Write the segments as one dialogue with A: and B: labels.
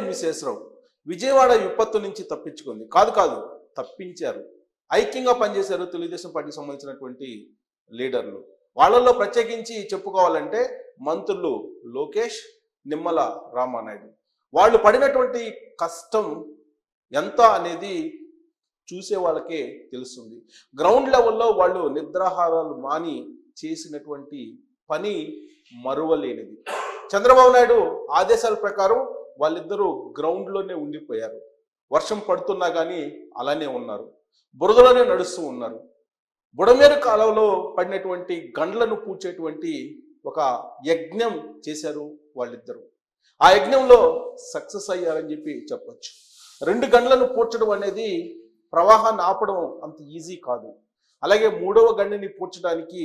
A: విశ్వేశ్వరరావు విజయవాడ విపత్తు నుంచి తప్పించుకుంది. కాదు కాదు తప్పించారు. ఐక్యంగా పనిచేశారు తెలుగుదేశం పార్టీకి సంబంధించినటువంటి లీడర్లు. వాళ్ళల్లో ప్రత్యేకించి చెప్పుకోవాలంటే మంత్రులు లోకేష్, నిమ్మల రామానాయుడు. వాళ్ళు పడినటువంటి కష్టం ఎంత అనేది చూసే వాళ్ళకే తెలుస్తుంది. గ్రౌండ్ లెవెల్లో వాళ్ళు నిద్రాహారాలు మాని చేసినటువంటి పని మరువలేనిది. చంద్రబాబు నాయుడు ఆదేశాల ప్రకారం వాళ్ళిద్దరూ గ్రౌండ్లోనే ఉండిపోయారు. వర్షం పడుతున్నా కానీ అలానే ఉన్నారు, బురదలోనే నడుస్తూ ఉన్నారు. బుడమేరు కాలంలో పడినటువంటి గండ్లను పూడ్చేటువంటి ఒక యజ్ఞం చేశారు వాళ్ళిద్దరూ. ఆ యజ్ఞంలో సక్సెస్ అయ్యారని చెప్పి చెప్పొచ్చు. 2 గండ్లను పూడ్చడం అనేది ప్రవాహాన్ని ఆపడం అంత ఈజీ కాదు. అలాగే 3వ గండిని పూడ్చడానికి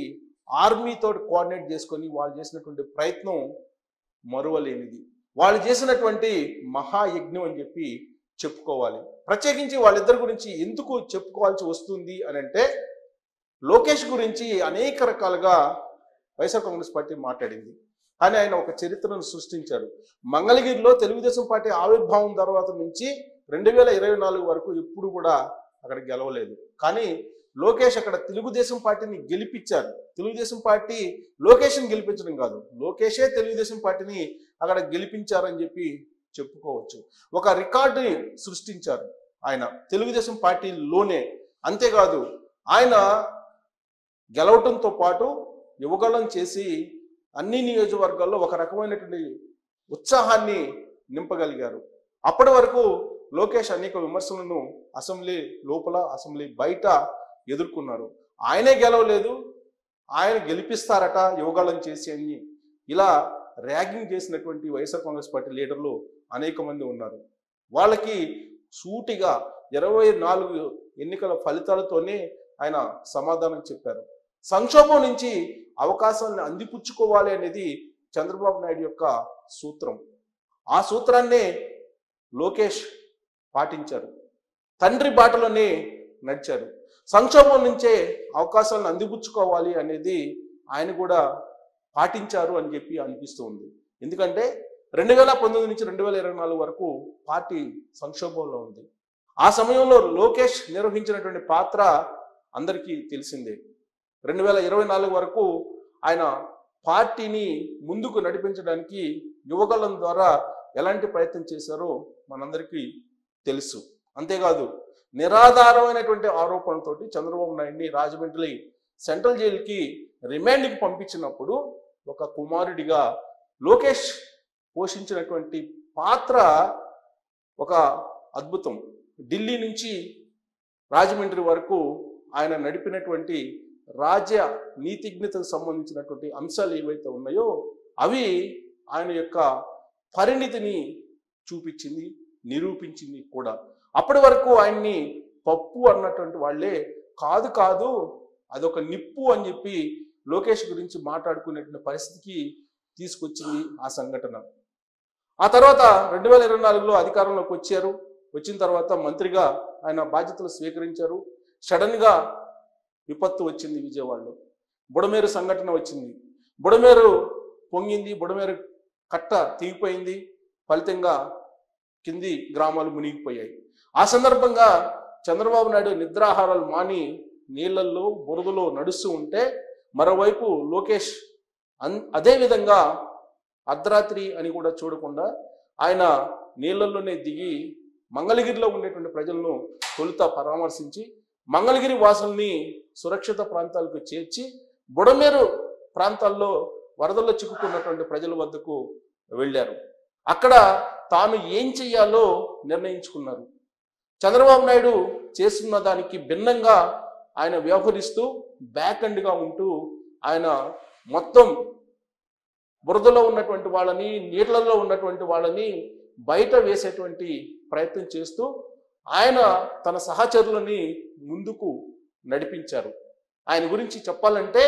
A: ఆర్మీతో కోఆర్డినేట్ చేసుకొని వాళ్ళు చేసినటువంటి ప్రయత్నం మరువలేనిది. వాళ్ళు చేసినటువంటి మహాయజ్ఞం అని చెప్పి చెప్పుకోవాలి. ప్రత్యేకించి వాళ్ళిద్దరి గురించి ఎందుకు చెప్పుకోవాల్సి వస్తుంది అని అంటే, లోకేష్ గురించి అనేక రకాలుగా వైఎస్ఆర్ కాంగ్రెస్ పార్టీ మాట్లాడింది. కానీ ఆయన ఒక చరిత్రను సృష్టించారు. మంగళగిరిలో తెలుగుదేశం పార్టీ ఆవిర్భావం తర్వాత నుంచి 2024 వరకు ఎప్పుడు కూడా అక్కడ గెలవలేదు. కానీ లోకేష్ అక్కడ తెలుగుదేశం పార్టీని గెలిపించారు. తెలుగుదేశం పార్టీ లోకేష్ని గెలిపించడం కాదు, లోకేషే తెలుగుదేశం పార్టీని అక్కడ గెలిపించారని చెప్పి చెప్పుకోవచ్చు. ఒక రికార్డుని సృష్టించారు ఆయన తెలుగుదేశం పార్టీలోనే. అంతేకాదు ఆయన గెలవటంతో పాటు యువగళం చేసి అన్ని నియోజకవర్గాల్లో ఒక రకమైనటువంటి ఉత్సాహాన్ని నింపగలిగారు. అప్పటి వరకు లోకేష్ అనేక విమర్శలను అసెంబ్లీ లోపల, అసెంబ్లీ బయట ఎదుర్కొన్నారు. ఆయనే గెలవలేదు, ఆయన గెలిపిస్తారట యువగళం చేసి అని ఇలా ర్యాగింగ్ చేసినటువంటి వైఎస్ఆర్ కాంగ్రెస్ పార్టీ లీడర్లు అనేక మంది ఉన్నారు. వాళ్ళకి సూటిగా 24 ఎన్నికల ఫలితాలతోనే ఆయన సమాధానం చెప్పారు. సంక్షోభం నుంచి అవకాశాలను అందిపుచ్చుకోవాలి అనేది చంద్రబాబు నాయుడు యొక్క సూత్రం. ఆ సూత్రాన్నే లోకేష్ పాటించారు. తండ్రి బాటలోనే నడిచారు. సంక్షోభం నుంచే అవకాశాలను అందిపుచ్చుకోవాలి అనేది ఆయన కూడా పాటించారు అని చెప్పి అనిపిస్తూ ఉంది. ఎందుకంటే 2019 నుంచి 2024 వరకు పార్టీ సంక్షోభంలో ఉంది. ఆ సమయంలో లోకేష్ నిర్వహించినటువంటి పాత్ర అందరికీ తెలిసిందే. 2024 వరకు ఆయన పార్టీని ముందుకు నడిపించడానికి యువగళం ద్వారా ఎలాంటి ప్రయత్నం చేశారో మనందరికీ తెలుసు. అంతేకాదు నిరాధారమైనటువంటి ఆరోపణలతోటి చంద్రబాబు నాయుడిని రాజమండ్రి సెంట్రల్ జైలుకి రిమాండ్కి పంపించినప్పుడు ఒక కుమారుడిగా లోకేష్ పోషించినటువంటి పాత్ర ఒక అద్భుతం. ఢిల్లీ నుంచి రాజమండ్రి వరకు ఆయన నడిపినటువంటి రాజ్య నీతిజ్ఞతకు సంబంధించినటువంటి అంశాలు ఏవైతే ఉన్నాయో అవి ఆయన యొక్క పరిణితిని చూపించింది, నిరూపించింది కూడా. అప్పటి వరకు ఆయన్ని పప్పు అన్నటువంటి వాళ్ళే కాదు కాదు అదొక నిప్పు అని చెప్పి లోకేష్ గురించి మాట్లాడుకునేటువంటి పరిస్థితికి తీసుకొచ్చింది ఆ సంఘటన. ఆ తర్వాత 2024లో అధికారంలోకి వచ్చారు. వచ్చిన తర్వాత మంత్రిగా ఆయన బాధ్యతలు స్వీకరించారు. సడన్గా విపత్తు వచ్చింది విజయవాడలో. బుడమేరు సంఘటన వచ్చింది. బుడమేరు పొంగింది, బుడమేరు కట్ట తెగిపోయింది. ఫలితంగా కింది గ్రామాలు మునిగిపోయాయి. ఆ సందర్భంగా చంద్రబాబు నాయుడు నిద్రాహారాలు మాని నీళ్లలో బురదలో నడుస్తూ ఉంటే, మరోవైపు లోకేష్ అదేవిధంగా అర్ధరాత్రి అని కూడా చూడకుండా ఆయన నీళ్లలోనే దిగి మంగళగిరిలో ఉండేటువంటి ప్రజలను తొలుత పరామర్శించి మంగళగిరి వాసుల్ని సురక్షిత ప్రాంతాలకు చేర్చి బుడమేరు ప్రాంతాల్లో వరదల్లో చిక్కుకున్నటువంటి ప్రజల వద్దకు వెళ్ళారు. అక్కడ తాను ఏం చెయ్యాలో నిర్ణయించుకున్నారు. చంద్రబాబు నాయుడు చేస్తున్న దానికి భిన్నంగా ఆయన వ్యవహరిస్తూ బ్యాక్ ఎండ్గా ఉంటూ ఆయన మొత్తం బురదలో ఉన్నటువంటి వాళ్ళని, నీళ్లలో ఉన్నటువంటి వాళ్ళని బయట వేసేటువంటి ప్రయత్నం చేస్తూ ఆయన తన సహచరులని ముందుకు నడిపించారు. ఆయన గురించి చెప్పాలంటే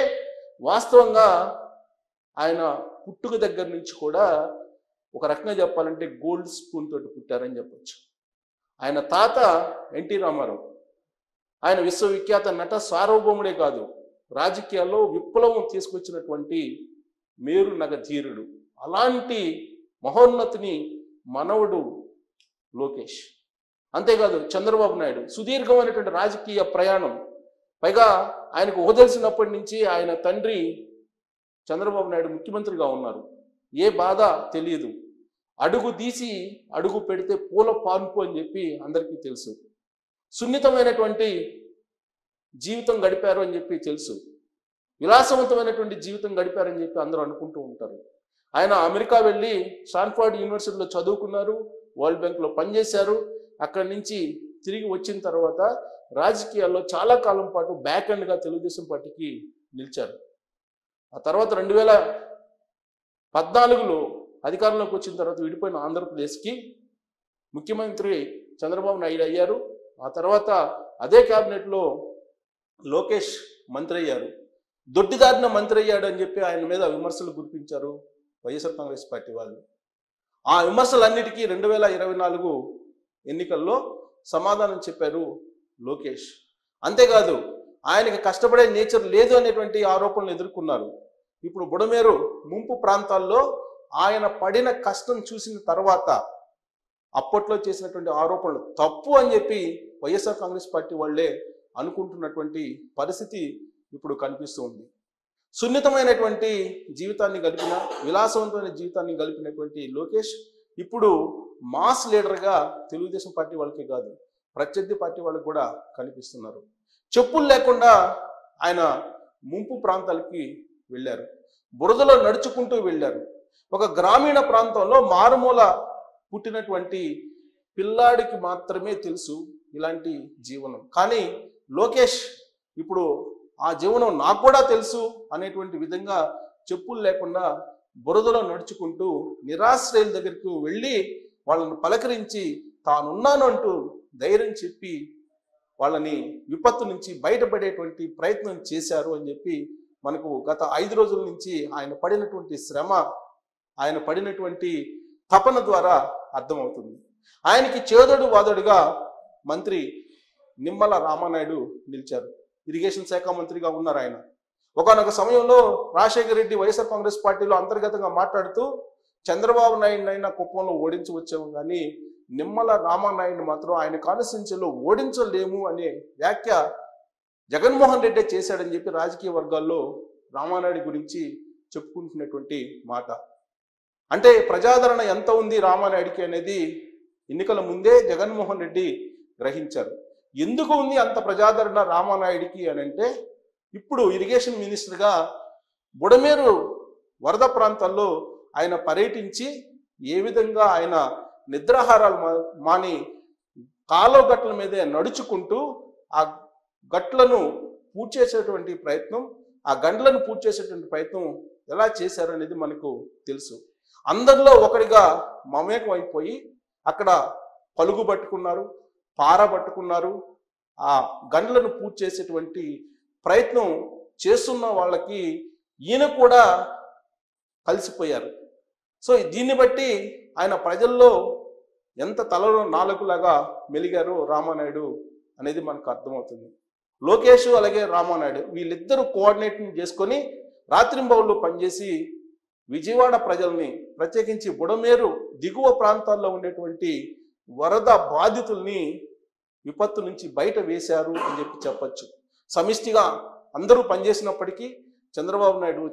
A: వాస్తవంగా ఆయన పుట్టుక దగ్గర నుంచి కూడా ఒక రకంగా చెప్పాలంటే గోల్డ్ స్పూన్ తోటి పుట్టారని చెప్పచ్చు. ఆయన తాత ఎన్టీ రామారావు, ఆయన విశ్వవిఖ్యాత నట సార్వభౌముడే కాదు, రాజకీయాల్లో విప్లవం తీసుకొచ్చినటువంటి మేరు నగ ధీరుడు. అలాంటి మహోన్నతిని మనవడు లోకేష్. అంతేకాదు చంద్రబాబు నాయుడు సుదీర్ఘమైనటువంటి రాజకీయ ప్రయాణం, పైగా ఆయనకు ఊహదలిసినప్పటి నుంచి ఆయన తండ్రి చంద్రబాబు నాయుడు ముఖ్యమంత్రిగా ఉన్నారు. ఏ బాధ తెలియదు. అడుగు తీసి అడుగు పెడితే పూల పాన్పు అని చెప్పి అందరికీ తెలుసు. సున్నితమైనటువంటి జీవితం గడిపారు అని చెప్పి తెలుసు. విలాసవంతమైనటువంటి జీవితం గడిపారని చెప్పి అందరూ అనుకుంటూ ఉంటారు. ఆయన అమెరికా వెళ్ళి స్టాన్ఫర్డ్ యూనివర్సిటీలో చదువుకున్నారు, వరల్డ్ బ్యాంక్లో పనిచేశారు. అక్కడి నుంచి తిరిగి వచ్చిన తర్వాత రాజకీయాల్లో చాలా కాలం పాటు బ్యాక్ ఎండ్గా తెలుగుదేశం పార్టీకి నిలిచారు. ఆ తర్వాత 2014లో అధికారంలోకి వచ్చిన తర్వాత విడిపోయిన ఆంధ్రప్రదేశ్కి ముఖ్యమంత్రి చంద్రబాబు నాయుడు అయ్యారు. ఆ తర్వాత అదే క్యాబినెట్లో లోకేష్ మంత్రి అయ్యారు. దొడ్డిదారిన మంత్రి అయ్యాడు అని చెప్పి ఆయన మీద విమర్శలు గుర్తించారు వైఎస్ఆర్ కాంగ్రెస్ పార్టీ వాళ్ళు. ఆ విమర్శలన్నిటికీ 2024 ఎన్నికల్లో సమాధానం చెప్పారు లోకేష్. అంతేకాదు ఆయనకి కష్టపడే నేచర్ లేదు అనేటువంటి ఆరోపణలు ఎదుర్కొన్నారు. ఇప్పుడు బుడమేరు ముంపు ప్రాంతాల్లో ఆయన పడిన కష్టం చూసిన తర్వాత అప్పట్లో చేసినటువంటి ఆరోపణలు తప్పు అని చెప్పి వైఎస్ఆర్ కాంగ్రెస్ పార్టీ వాళ్ళే అనుకుంటున్నటువంటి పరిస్థితి ఇప్పుడు కనిపిస్తూ ఉంది. సున్నితమైనటువంటి జీవితాన్ని గడిపిన, విలాసవంతమైన జీవితాన్ని గడిపినటువంటి లోకేష్ ఇప్పుడు మాస్ లీడర్గా తెలుగుదేశం పార్టీ వాళ్ళకే కాదు ప్రత్యర్థి పార్టీ వాళ్ళకి కూడా కనిపిస్తున్నారు. చెప్పులు లేకుండా ఆయన ముంపు ప్రాంతాలకి వెళ్ళారు, బురదలో నడుచుకుంటూ వెళ్ళారు. ఒక గ్రామీణ ప్రాంతంలో మారుమూల పుట్టినటువంటి పిల్లాడికి మాత్రమే తెలుసు ఇలాంటి జీవనం. కానీ లోకేష్ ఇప్పుడు ఆ జీవనం నాకు కూడా తెలుసు అనేటువంటి విధంగా చెప్పులు లేకుండా బురదలో నడుచుకుంటూ నిరాశ్రయుల దగ్గరికి వెళ్ళి వాళ్ళని పలకరించి తానున్నాను అంటూ ధైర్యం చెప్పి వాళ్ళని విపత్తు నుంచి బయటపడేటువంటి ప్రయత్నం చేశారు అని చెప్పి మనకు గత 5 రోజుల నుంచి ఆయన పడినటువంటి శ్రమ, ఆయన పడినటువంటి తపన ద్వారా అర్థమవుతుంది. ఆయనకి చేదోడు వాదోడుగా మంత్రి నిమ్మల రామానాయుడు నిలిచారు. ఇరిగేషన్ శాఖ మంత్రిగా ఉన్నారు ఆయన. ఒకానొక సమయంలో రాజశేఖర రెడ్డి వైఎస్ఆర్ కాంగ్రెస్ పార్టీలో అంతర్గతంగా మాట్లాడుతూ చంద్రబాబు నాయుడునైనా కుప్పంలో ఓడించవచ్చాము కానీ నిమ్మల రామానాయుడు మాత్రం ఆయన కాన్స్టిట్యున్సీలో ఓడించలేము అనే వ్యాఖ్య జగన్మోహన్ రెడ్డి చేశాడని చెప్పి రాజకీయ వర్గాల్లో రామానాయుడు గురించి చెప్పుకుంటున్నటువంటి మాట. అంటే ప్రజాదరణ ఎంత ఉంది రామానాయుడికి అనేది ఎన్నికల ముందే జగన్మోహన్ రెడ్డి గ్రహించారు. ఎందుకు ఉంది అంత ప్రజాదరణ రామానాయుడికి అని అంటే, ఇప్పుడు ఇరిగేషన్ మినిస్టర్గా బుడమేరు వరద ప్రాంతాల్లో ఆయన పర్యటించి ఏ విధంగా ఆయన నిద్రాహారాలు మాని కాలువ గట్ల మీదే నడుచుకుంటూ ఆ గట్లను పూర్తి చేసేటువంటి ప్రయత్నం, ఆ గండ్లను పూర్తి చేసేటువంటి ప్రయత్నం ఎలా చేశారు అనేది మనకు తెలుసు. అందరిలో ఒకటిగా మమేకం అయిపోయి అక్కడ పలుగు పట్టుకున్నారు, పార పట్టుకున్నారు. ఆ గండ్లను పూర్తి చేసేటువంటి ప్రయత్నం చేస్తున్న వాళ్ళకి ఈయన కూడా కలిసిపోయారు. సో దీన్ని బట్టి ఆయన ప్రజల్లో ఎంత తలలో నాలుగులాగా మెలిగారో రామానాయుడు అనేది మనకు అర్థమవుతుంది. లోకేష్ అలాగే రామానాయుడు వీళ్ళిద్దరూ కోఆర్డినేటింగ్ చేసుకొని రాత్రింబవళ్ళు పనిచేసి విజయవాడ ప్రజల్ని, ప్రత్యేకించి బుడమేరు దిగువ ప్రాంతాల్లో ఉండేటువంటి వరద బాధితుల్ని విపత్తు నుంచి బయట వేశారు అని చెప్పి చెప్పచ్చు. సమిష్టిగా అందరూ పనిచేసినప్పటికీ చంద్రబాబు నాయుడు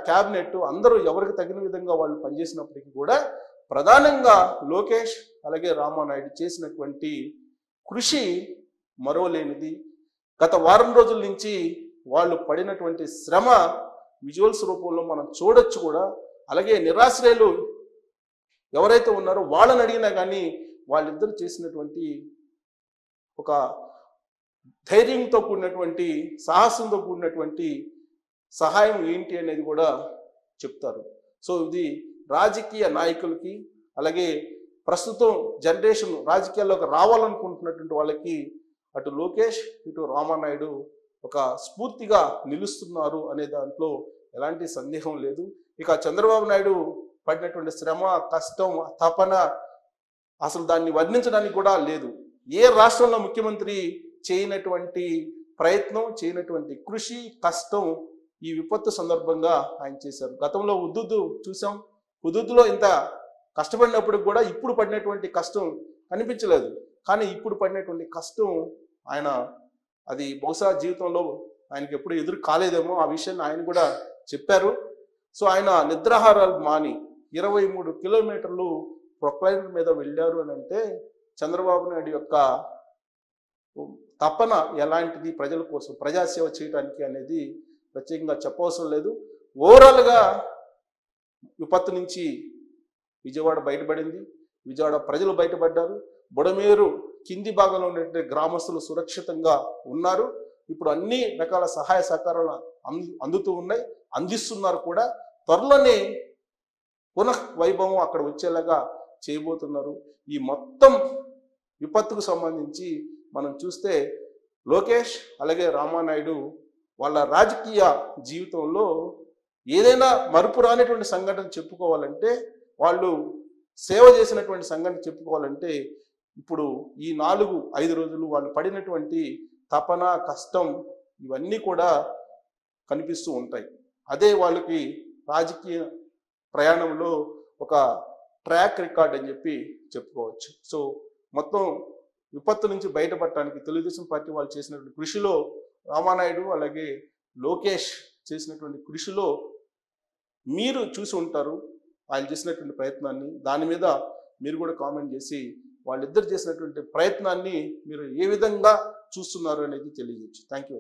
A: క్యాబినెట్ అందరూ ఎవరికి తగిన విధంగా వాళ్ళు పనిచేసినప్పటికీ కూడా ప్రధానంగా లోకేష్ అలాగే రామానాయుడు చేసినటువంటి కృషి మరోలేనిది. గత వారం రోజుల నుంచి వాళ్ళు పడినటువంటి శ్రమ విజువల్స్ రూపంలో మనం చూడొచ్చు కూడా. అలాగే నిరాశ్రయులు ఎవరైతే ఉన్నారో వాళ్ళని అడిగినా కానీ వాళ్ళిద్దరూ చేసినటువంటి ఒక ధైర్యంతో కూడినటువంటి, సాహసంతో కూడినటువంటి సహాయం ఏంటి అనేది కూడా చెప్తారు. సో ఇది రాజకీయ నాయకులకి, అలాగే ప్రస్తుతం జనరేషన్ రాజకీయాల్లోకి రావాలనుకుంటున్నటువంటి వాళ్ళకి అటు లోకేష్ ఇటు రామానాయుడు ఒక స్ఫూర్తిగా నిలుస్తున్నారు అనే దాంట్లో ఎలాంటి సందేహం లేదు. ఇక చంద్రబాబు నాయుడు పడినటువంటి శ్రమ, కష్టం, తపన అసలు దాన్ని వర్ణించడానికి కూడా లేదు. ఏ రాష్ట్రంలో ముఖ్యమంత్రి చేయనటువంటి ప్రయత్నం, చేయనటువంటి కృషి, కష్టం ఈ విపత్తు సందర్భంగా ఆయన చేశారు. గతంలో హుదూద్ చూసాం. హుదూద్లో ఇంత కష్టపడినప్పుడు కూడా ఇప్పుడు పడినటువంటి కష్టం కనిపించలేదు. కానీ ఇప్పుడు పడినటువంటి కష్టం ఆయన అది బహుశా జీవితంలో ఆయనకి ఎప్పుడు ఎదురు కాలేదేమో, ఆ విషయాన్ని ఆయన కూడా చెప్పారు. సో ఆయన నిద్రాహారాలు మాని 23 కిలోమీటర్లు ప్రొక్లైన్ మీద వెళ్ళారు అని అంటే చంద్రబాబు నాయుడు యొక్క తపన ఎలాంటిది, ప్రజల కోసం ప్రజాసేవ చేయడానికి అనేది ప్రత్యేకంగా చెప్పవసరం లేదు. ఓవరాల్గా విపత్తు నుంచి విజయవాడ బయటపడింది, విజయవాడ ప్రజలు బయటపడ్డారు. బుడమేరు కింది భాగంలో ఉన్నటువంటి గ్రామస్తులు సురక్షితంగా ఉన్నారు. ఇప్పుడు అన్ని రకాల సహాయ సహకారాలు అందుతూ ఉన్నాయి, అందిస్తున్నారు కూడా. త్వరలోనే పునః వైభవం అక్కడ వచ్చేలాగా చేయబోతున్నారు. ఈ మొత్తం విపత్తుకు సంబంధించి మనం చూస్తే లోకేష్ అలాగే రామానాయుడు వాళ్ళ రాజకీయ జీవితంలో ఏదైనా మరుపు రానిటువంటి సంఘటన చెప్పుకోవాలంటే, వాళ్ళు సేవ చేసినటువంటి సంఘటన చెప్పుకోవాలంటే ఇప్పుడు ఈ 4-5 రోజులు వాళ్ళు పడినటువంటి తపన, కష్టం ఇవన్నీ కూడా కనిపిస్తూ ఉంటాయి. అదే వాళ్ళకి రాజకీయ ప్రయాణంలో ఒక ట్రాక్ రికార్డ్ అని చెప్పి చెప్పుకోవచ్చు. సో మొత్తం విపత్తు నుంచి బయటపడటానికి తెలుగుదేశం పార్టీ వాళ్ళు చేసినటువంటి కృషిలో, రామానాయుడు అలాగే లోకేష్ చేసినటువంటి కృషిలో మీరు చూసి ఉంటారు వాళ్ళు చేసినటువంటి ప్రయత్నాన్ని. దాని మీద మీరు కూడా కామెంట్ చేసి వాళ్ళిద్దరు చేసినటువంటి ప్రయత్నాన్ని మీరు ఏ విధంగా చూస్తున్నారు అనేది తెలియజేయచ్చు. Thank you.